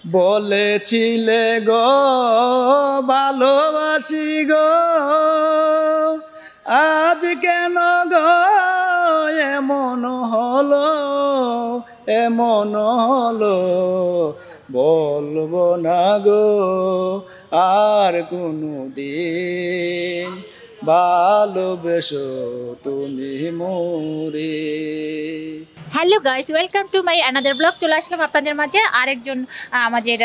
বলেছিলে গো ভালোবাসি গো, আজ কেন গো এমন হলো, এমন হলো। বলবো না গো আর কোনো দিন, ভালোবেসো তুমি মোরে। Hello guys, welcome to my another blog. চলে আসলাম আপনাদের মাঝে আরেকজন আমাদের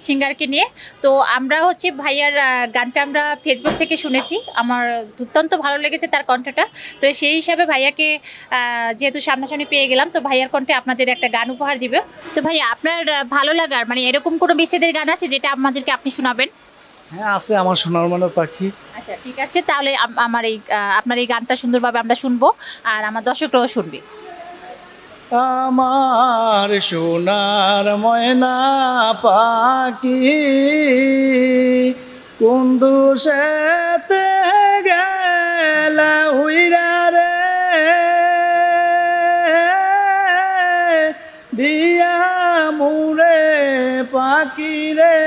সিঙ্গারকে নিয়ে। তো আমরা হচ্ছে ভাইয়ার গানটা আমরা ফেসবুক থেকে শুনেছি, আমার দুর্দান্ত ভালো লেগেছে তার কণ্ঠটা। তো সেই হিসাবে ভাইয়াকে যেহেতু সামনাসামনি পেয়ে গেলাম, তো ভাইয়ার কণ্ঠে আপনাদের একটা গান উপহার দিবে। তো ভাইয়া, আপনার ভালো লাগার মানে এরকম কোনো বিচ্ছেদের গান আছে যেটা আমাদেরকে আপনি শোনাবেন? হ্যাঁ আছে, আমার সোনার মনের পাখি। আচ্ছা ঠিক আছে, তাহলে আমার এই আপনার এই গানটা সুন্দরভাবে আমরা শুনবো, আর আমার দর্শকরাও শুনবে। আমার সোনার ময়না পাখি কোন দুষেতে গেলা উইরা রে, দিয়া মুরে পাখি রে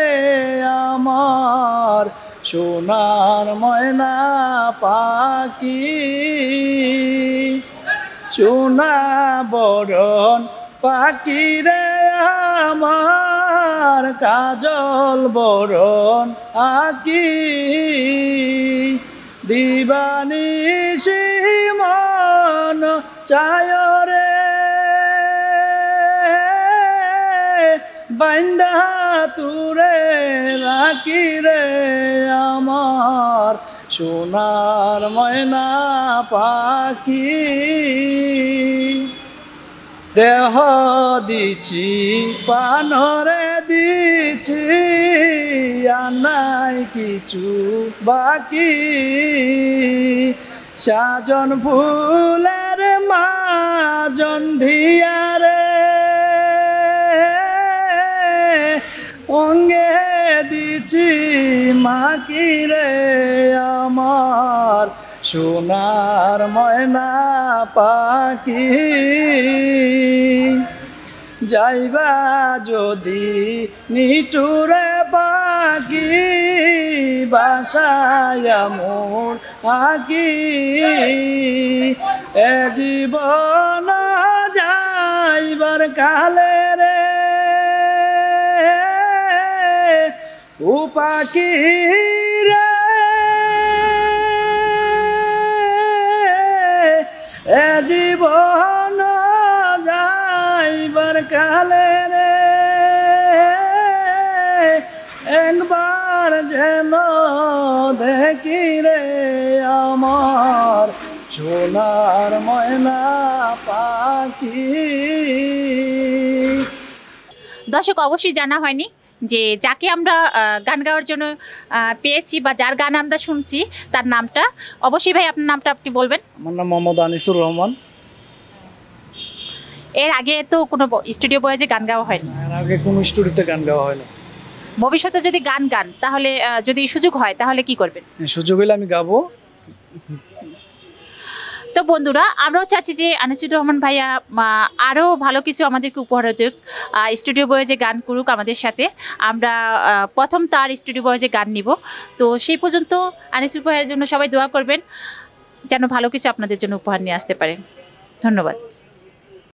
আমার সোনার ময়না পাখি। সোনা বরণ পাখি রে আমার কাজল বরণ আকি, দিবানিশি মন চায় রে, বাইন্দা তুরে রাখি রে আমার সোনার ময়না পাখি। দেহ দিছি পানরে দিছি, আনাই কিছু বাকি, সাজন ফুলের মাজন ধিয়ারে, অঙ্গে দিছি মাকি রে আমার সোনার ময়না পাখি। যাইবা যদি নিটুরে পাখি, বাসায় মোর আকি, এ জীবন যাইবার কালে রে ও পাখি রে, এ জীবন যাইবার কালে রে একবার যেন দেখি রে আমার সোনার ময়না পাখি। দর্শক, অবশ্যই জানা হয়নি যে যাকে আমরা গান গাওয়ার জন্য পেয়েছি বা যার গান আমরা শুনছি তার নামটা। অবশ্যই ভাই, আপনার নামটা আপনি বলবেন। আমার নাম মোহাম্মদ আনিসুর রহমান। এর আগে তো কোনো স্টুডিও বয়েজে গান গাওয়া হয়নি? এর আগে কোনো স্টুডিওতে গান গাওয়া হয় না। ভবিষ্যতে যদি গান তাহলে যদি সুযোগ হয় তাহলে কি করবেন? সুযোগ হলে আমি গাবো। তো বন্ধুরা, আমরাও চাচ্ছি যে আনিসুর রহমান ভাইয়া আরও ভালো কিছু আমাদেরকে উপহার দিক, স্টুডিও বয়েজে গান করুক আমাদের সাথে। আমরা প্রথম তার স্টুডিও বয়েজে গান নিব। তো সেই পর্যন্ত আনিসুর ভাইয়ের জন্য সবাই দোয়া করবেন যেন ভালো কিছু আপনাদের জন্য উপহার নিয়ে আসতে পারে। ধন্যবাদ।